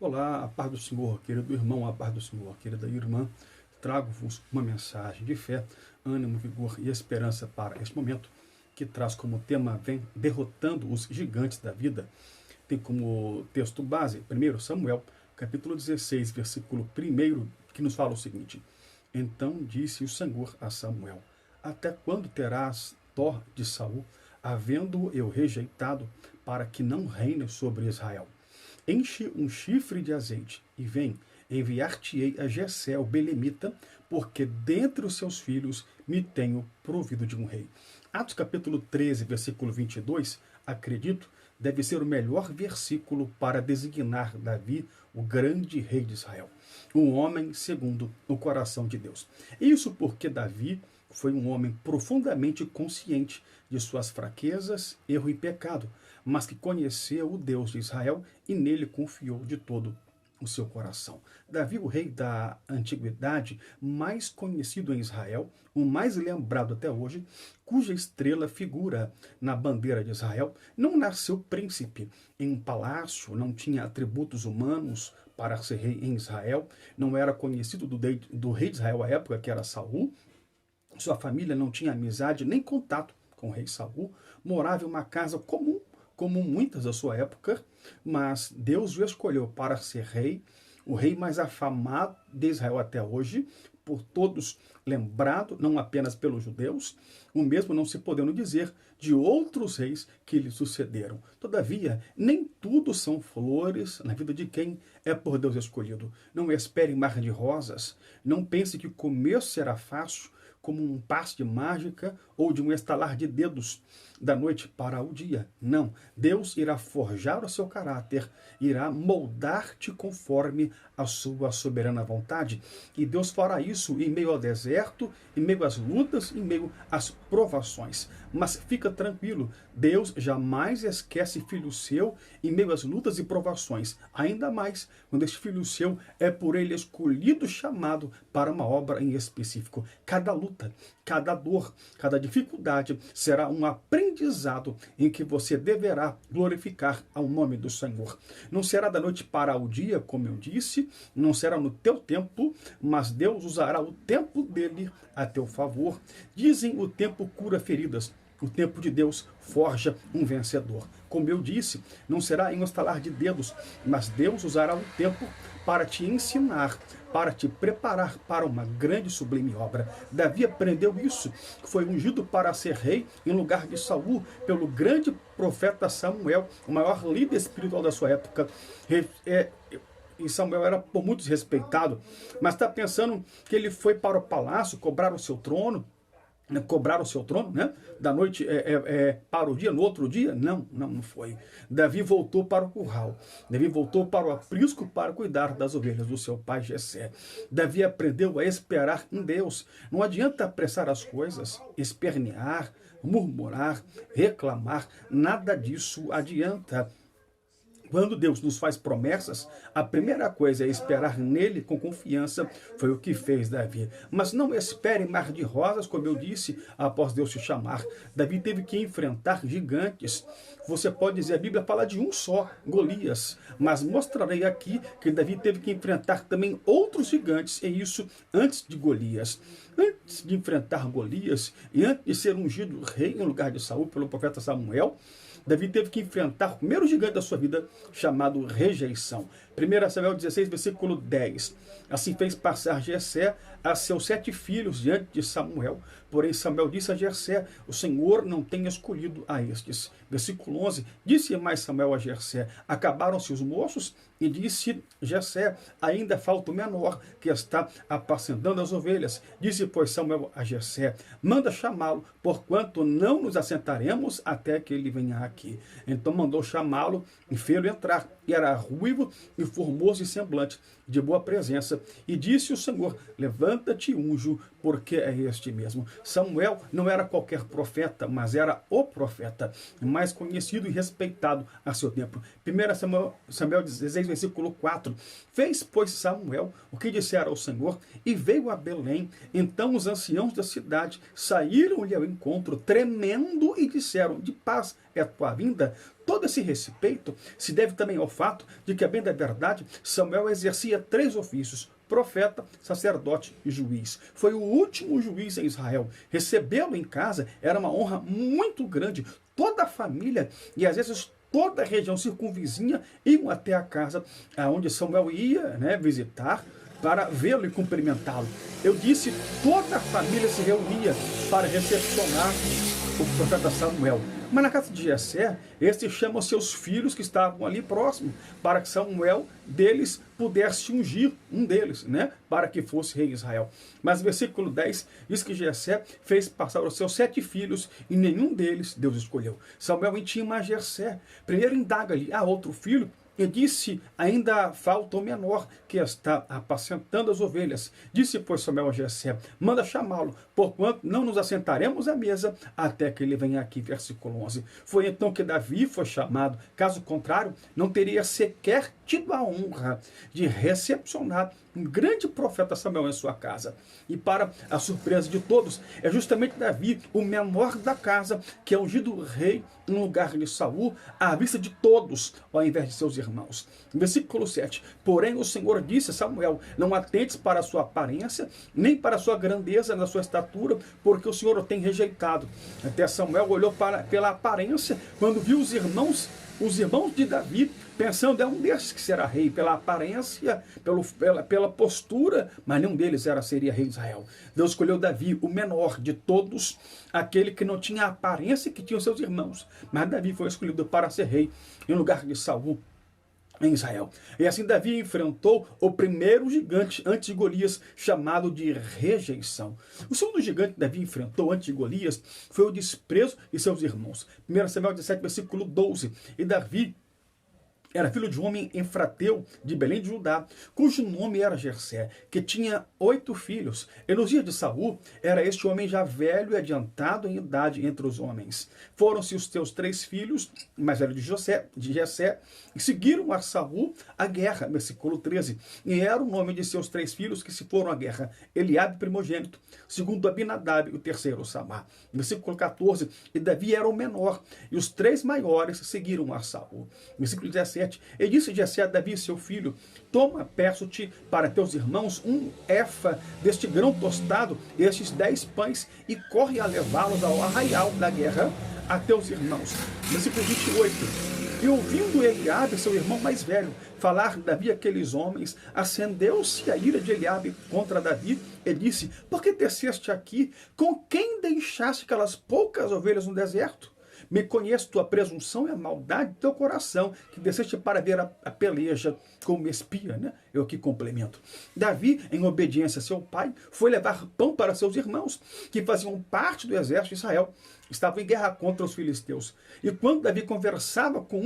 Olá, a paz do Senhor, querido irmão, a paz do Senhor, querida irmã. Trago-vos uma mensagem de fé, ânimo, vigor e esperança para este momento, que traz como tema Vem derrotando os gigantes da vida. Tem como texto base 1 Samuel, capítulo 16, versículo 1, que nos fala o seguinte: Então disse o Senhor a Samuel: Até quando terás dó de Saul, havendo-o eu rejeitado, para que não reine sobre Israel? Enche um chifre de azeite e vem, enviar-te-ei a Jessé, o belemita, porque dentre os seus filhos me tenho provido de um rei. Atos capítulo 13, versículo 22, acredito, deve ser o melhor versículo para designar Davi, o grande rei de Israel. Um homem segundo o coração de Deus. Isso porque Davi foi um homem profundamente consciente de suas fraquezas, erro e pecado, mas que conheceu o Deus de Israel e nele confiou de todo o seu coração. Davi, o rei da antiguidade, mais conhecido em Israel, o mais lembrado até hoje, cuja estrela figura na bandeira de Israel, não nasceu príncipe em um palácio, não tinha atributos humanos para ser rei em Israel, não era conhecido do rei de Israel à época, que era Saul. Sua família não tinha amizade nem contato com o rei Saul, morava em uma casa comum, como muitas da sua época, mas Deus o escolheu para ser rei, o rei mais afamado de Israel até hoje, por todos lembrado, não apenas pelos judeus, o mesmo não se podendo dizer de outros reis que lhe sucederam. Todavia, nem tudo são flores na vida de quem é por Deus escolhido. Não espere mar de rosas, não pense que o começo será fácil, como um passe de mágica ou de um estalar de dedos da noite para o dia. Não, Deus irá forjar o seu caráter, irá moldar-te conforme a sua soberana vontade. E Deus fará isso em meio ao deserto, em meio às lutas, em meio às provações. Mas fica tranquilo, Deus jamais esquece filho seu em meio às lutas e provações. Ainda mais quando este filho seu é por ele escolhido, chamado para uma obra em específico. Cada luta, cada dor, cada dificuldade será um aprendizado em que você deverá glorificar ao nome do Senhor. Não será da noite para o dia, como eu disse, não será no teu tempo, mas Deus usará o tempo dele a teu favor. Dizem: o tempo cura feridas, o tempo de Deus forja um vencedor. Como eu disse, não será em um estalar de dedos, mas Deus usará o tempo para te ensinar, para te preparar para uma grande e sublime obra. Davi aprendeu isso, foi ungido para ser rei em lugar de Saul pelo grande profeta Samuel, o maior líder espiritual da sua época. E Samuel era por muitos respeitado, mas está pensando que ele foi para o palácio cobrar o seu trono, né? Da noite para o dia, no outro dia? Não foi. Davi voltou para o curral. Davi voltou para o aprisco para cuidar das ovelhas do seu pai Jessé. Davi aprendeu a esperar em Deus. Não adianta apressar as coisas, espernear, murmurar, reclamar. Nada disso adianta. Quando Deus nos faz promessas, a primeira coisa é esperar nele com confiança. Foi o que fez Davi. Mas não espere mar de rosas, como eu disse, após Deus te chamar. Davi teve que enfrentar gigantes. Você pode dizer, a Bíblia fala de um só, Golias. Mas mostrarei aqui que Davi teve que enfrentar também outros gigantes, e isso antes de Golias. Antes de enfrentar Golias e antes de ser ungido rei em lugar de Saul pelo profeta Samuel, Davi teve que enfrentar o primeiro gigante da sua vida, chamado rejeição. 1 Samuel 16, versículo 10. Assim fez passar Jessé a seus 7 filhos diante de Samuel. Porém Samuel disse a Jessé: o Senhor não tem escolhido a estes. Versículo 11. Disse mais Samuel a Jessé: acabaram-se os moços? E disse Jessé: ainda falta o menor, que está apacentando as ovelhas. Disse, pois, Samuel a Jessé: manda chamá-lo, porquanto não nos assentaremos até que ele venha aqui. Então mandou chamá-lo e fê-lo entrar. E era ruivo e formoso e semblante, de boa presença. E disse o Senhor: levanta-te e unjo, porque é este mesmo. Samuel não era qualquer profeta, mas era o profeta, mais conhecido e respeitado a seu tempo. 1 Samuel 16, versículo 4. Fez, pois, Samuel o que dissera ao Senhor, e veio a Belém. Então os anciãos da cidade saíram-lhe ao encontro, tremendo, e disseram: de paz é tua vinda, todo esse respeito se deve também ao fato de que, a bem da verdade, Samuel exercia 3 ofícios: profeta, sacerdote e juiz. Foi o último juiz em Israel. Recebê-lo em casa era uma honra muito grande. Toda a família e às vezes toda a região circunvizinha iam até a casa onde Samuel ia, né, visitar, para vê-lo e cumprimentá-lo. Eu disse, toda a família se reunia para recepcionar o profeta Samuel. Mas na casa de Jessé, este chama os seus filhos que estavam ali próximo, para que Samuel deles pudesse ungir um deles, né, para que fosse rei de Israel. Mas o versículo 10 diz que Jessé fez passar os seus 7 filhos e nenhum deles Deus escolheu. Samuel intima a Jessé. Primeiro indaga-lhe, outro filho? E disse, ainda falta o menor, que está apacentando as ovelhas. Disse, pois, Samuel a Jessé, manda chamá-lo, porquanto não nos assentaremos à mesa até que ele venha aqui. Versículo 11. Foi então que Davi foi chamado. Caso contrário, não teria sequer tido a honra de recepcionar um grande profeta Samuel em sua casa. E para a surpresa de todos, é justamente Davi, o menor da casa, que é ungido rei no lugar de Saul, à vista de todos, ao invés de seus irmãos. Versículo 7. Porém o Senhor disse a Samuel, não atentes para a sua aparência, nem para a sua grandeza na sua estatura, porque o Senhor o tem rejeitado. Até Samuel olhou pela aparência, quando viu os irmãos de Davi, pensando, é um desses que será rei, pela aparência, pela postura, mas nenhum deles seria rei de Israel. Deus escolheu Davi, o menor de todos, aquele que não tinha a aparência que tinham seus irmãos, mas Davi foi escolhido para ser rei, em lugar de Saul, em Israel. E assim Davi enfrentou o primeiro gigante antes de Golias, chamado de rejeição. O segundo gigante que Davi enfrentou antes de Golias foi o desprezo de seus irmãos. 1 Samuel 17, versículo 12. E Davi era filho de um homem efrateu de Belém de Judá, cujo nome era Jessé, que tinha 8 filhos. E nos dias de Saul, era este homem já velho e adiantado em idade entre os homens. Foram-se os teus 3 filhos, mais velho de Jessé, e seguiram a Saul a guerra. Versículo 13. E era o nome de seus 3 filhos que se foram à guerra: Eliabe, primogênito, segundo Abinadab, o terceiro Samá. Versículo 14. E Davi era o menor, e os 3 maiores seguiram a Saul. Versículo 17. E disse Jessé a Davi, seu filho, toma, peço-te, para teus irmãos 1 efa deste grão tostado, estes 10 pães, e corre a levá-los ao arraial da guerra a teus irmãos. Versículo 28. E ouvindo Eliabe, seu irmão mais velho, falar Davi aqueles homens, acendeu-se a ira de Eliabe contra Davi, e disse, por que desceste aqui? Com quem deixaste aquelas poucas ovelhas no deserto? Me conheço tua presunção e a maldade do teu coração, que desceste para ver a peleja como espia, né? Eu aqui complemento. Davi, em obediência a seu pai, foi levar pão para seus irmãos, que faziam parte do exército de Israel. Estavam em guerra contra os filisteus. E quando Davi conversava com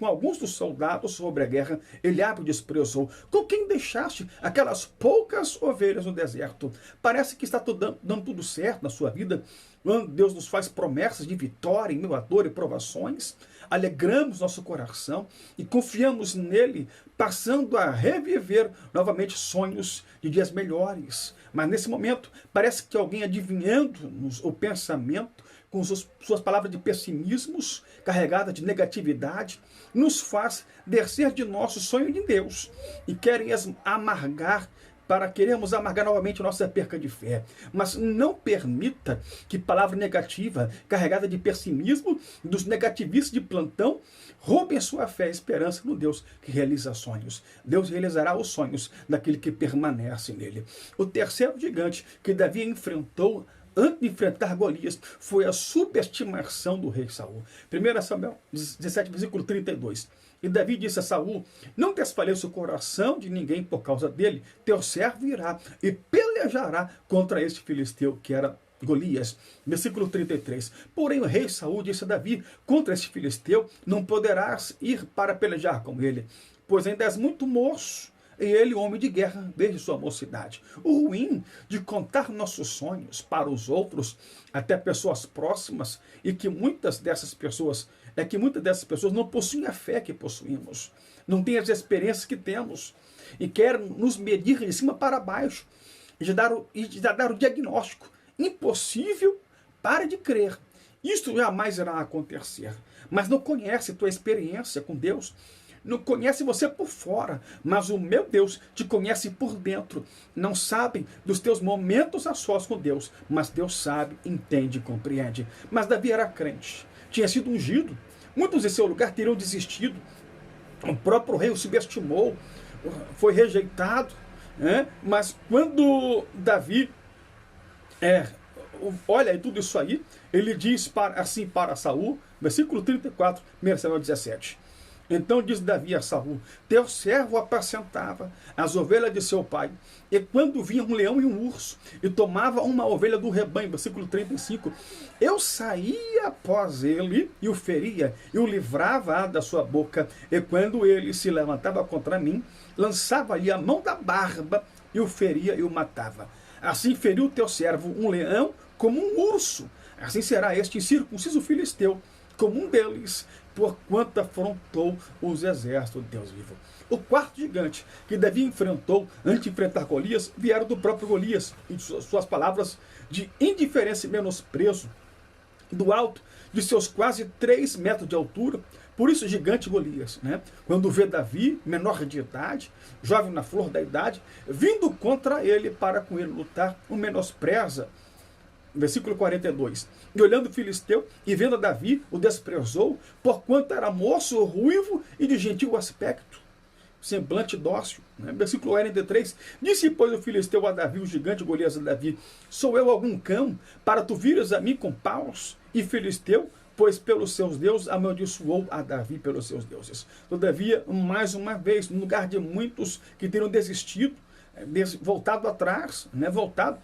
alguns dos soldados sobre a guerra, Eliabe o desprezou. Com quem deixaste aquelas poucas ovelhas no deserto? Parece que está dando tudo certo na sua vida. Quando Deus nos faz promessas de vitória em meio à dor e provações, alegramos nosso coração e confiamos nele, passando a reviver novamente sonhos de dias melhores. Mas nesse momento, parece que alguém adivinhando-nos o pensamento, com suas palavras de pessimismos, carregadas de negatividade, nos faz descer de nosso sonho de Deus e querem queremos amargar novamente nossa perca de fé. Mas não permita que palavra negativa, carregada de pessimismo, dos negativistas de plantão, roubem a sua fé e esperança no Deus que realiza sonhos. Deus realizará os sonhos daquele que permanece nele. O terceiro gigante que Davi enfrentou antes de enfrentar Golias foi a subestimação do rei Saul. 1 Samuel 17, versículo 32. E Davi disse a Saul, não desfaleça o coração de ninguém por causa dele, teu servo irá e pelejará contra este filisteu que era Golias. Versículo 33. Porém o rei Saul disse a Davi, contra este filisteu não poderás ir para pelejar com ele, pois ainda és muito moço, e ele homem de guerra desde sua mocidade. O ruim de contar nossos sonhos para os outros, até pessoas próximas, e que muitas dessas pessoas não possuem a fé que possuímos, não têm as experiências que temos, e querem nos medir de cima para baixo, e já dar o diagnóstico. Impossível, pare de crer. Isto jamais irá acontecer. mas não conhece tua experiência com Deus. Não conhece você por fora, mas o meu Deus te conhece por dentro. Não sabem dos teus momentos a sós com Deus, mas Deus sabe, entende e compreende. Mas Davi era crente, tinha sido ungido. Muitos em seu lugar teriam desistido. O próprio rei o subestimou, foi rejeitado. Mas quando Davi olha tudo isso aí, ele diz para Saul, versículo 34, 1 Samuel 17. Então diz Davi a Saul: teu servo apacentava as ovelhas de seu pai, e quando vinha um leão e um urso, e tomava uma ovelha do rebanho, versículo 35, eu saía após ele, e o feria, e o livrava da sua boca, e quando ele se levantava contra mim, lançava-lhe a mão da barba, e o feria e o matava. Assim feriu teu servo um leão como um urso, assim será este incircunciso filisteu, como um deles, porquanto afrontou os exércitos de Deus vivo. O quarto gigante que Davi enfrentou antes de enfrentar Golias vieram do próprio Golias, em suas palavras de indiferença e menosprezo, do alto de seus quase 3 metros de altura. Por isso, gigante Golias, quando vê Davi, menor de idade, jovem na flor da idade, vindo contra ele para com ele lutar, o menospreza. Versículo 42. E olhando o filisteu e vendo a Davi, o desprezou, porquanto era moço, ruivo e de gentil aspecto, semblante dócil. Versículo 43. Disse, pois, o filisteu a Davi, o gigante Golias a Davi: sou eu algum cão, para tu vires a mim com paus? E filisteu, pois pelos seus deuses, amaldiçoou a Davi pelos seus deuses. Todavia, mais uma vez, no lugar de muitos que teriam desistido, voltado atrás, voltado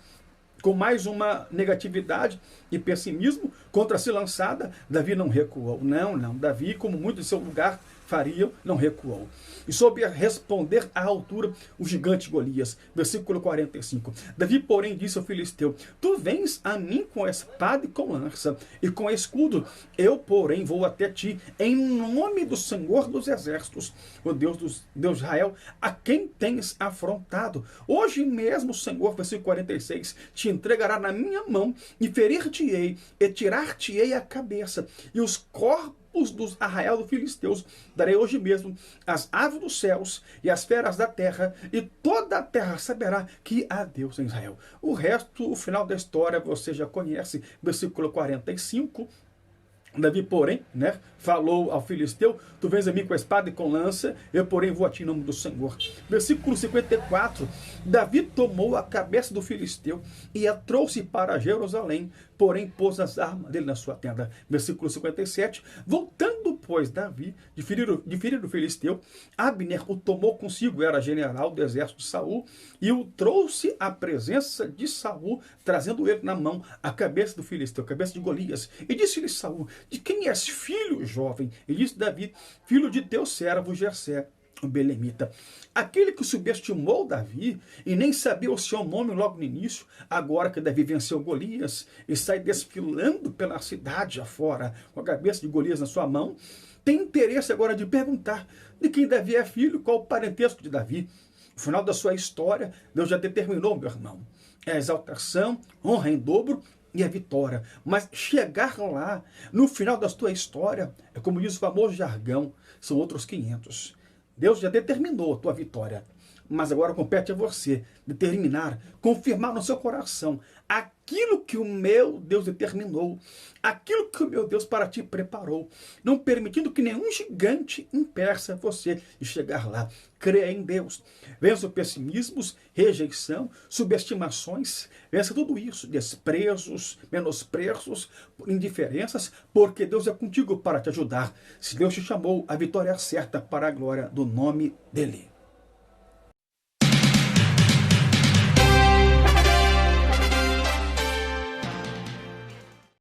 com mais uma negatividade e pessimismo contra si lançada, Davi não recuou. Não. Davi, como muitos em seu lugar fariam, não recuou. E soube responder à altura o gigante Golias. Versículo 45. Davi, porém, disse ao filisteu: tu vens a mim com espada e com lança e com escudo. Eu, porém, vou até ti em nome do Senhor dos exércitos, o Deus de Israel, a quem tens afrontado. Hoje mesmo o Senhor, versículo 46, te entregará na minha mão e ferir-te-ei e tirar-te-ei a cabeça e os corpos dos arraial dos filisteus darei hoje mesmo as aves dos céus e as feras da terra, e toda a terra saberá que há Deus em Israel. O resto, o final da história, você já conhece. Versículo 45. Davi, porém, falou ao filisteu: tu vens a mim com a espada e com lança, eu, porém, vou a ti em nome do Senhor. Versículo 54. Davi tomou a cabeça do filisteu e a trouxe para Jerusalém, porém pôs as armas dele na sua tenda. Versículo 57. Voltando, pois, Davi de ferir o filisteu, Abner o tomou consigo, era general do exército de Saul, e o trouxe à presença de Saul, trazendo ele na mão a cabeça do filisteu, a cabeça de Golias. E disse-lhe Saul: de quem és filho, jovem? E disse Davi: filho de teu servo Jessé, o belemita. Aquele que subestimou Davi e nem sabia o seu nome logo no início, agora que Davi venceu Golias e sai desfilando pela cidade afora com a cabeça de Golias na sua mão, tem interesse agora de perguntar de quem Davi é filho, qual o parentesco de Davi. No final da sua história, Deus já determinou, meu irmão, é a exaltação, honra em dobro e a vitória. Mas chegar lá, no final da tua história, é como diz o famoso jargão, são outros 500. Deus já determinou a tua vitória, mas agora compete a você determinar, confirmar no seu coração aquilo que o meu Deus determinou, aquilo que o meu Deus para ti preparou, não permitindo que nenhum gigante impeça você de chegar lá. Creia em Deus, vença pessimismos, rejeição, subestimações, vença tudo isso, desprezos, menosprezos, indiferenças, porque Deus é contigo para te ajudar. Se Deus te chamou, a vitória é certa para a glória do nome dEle.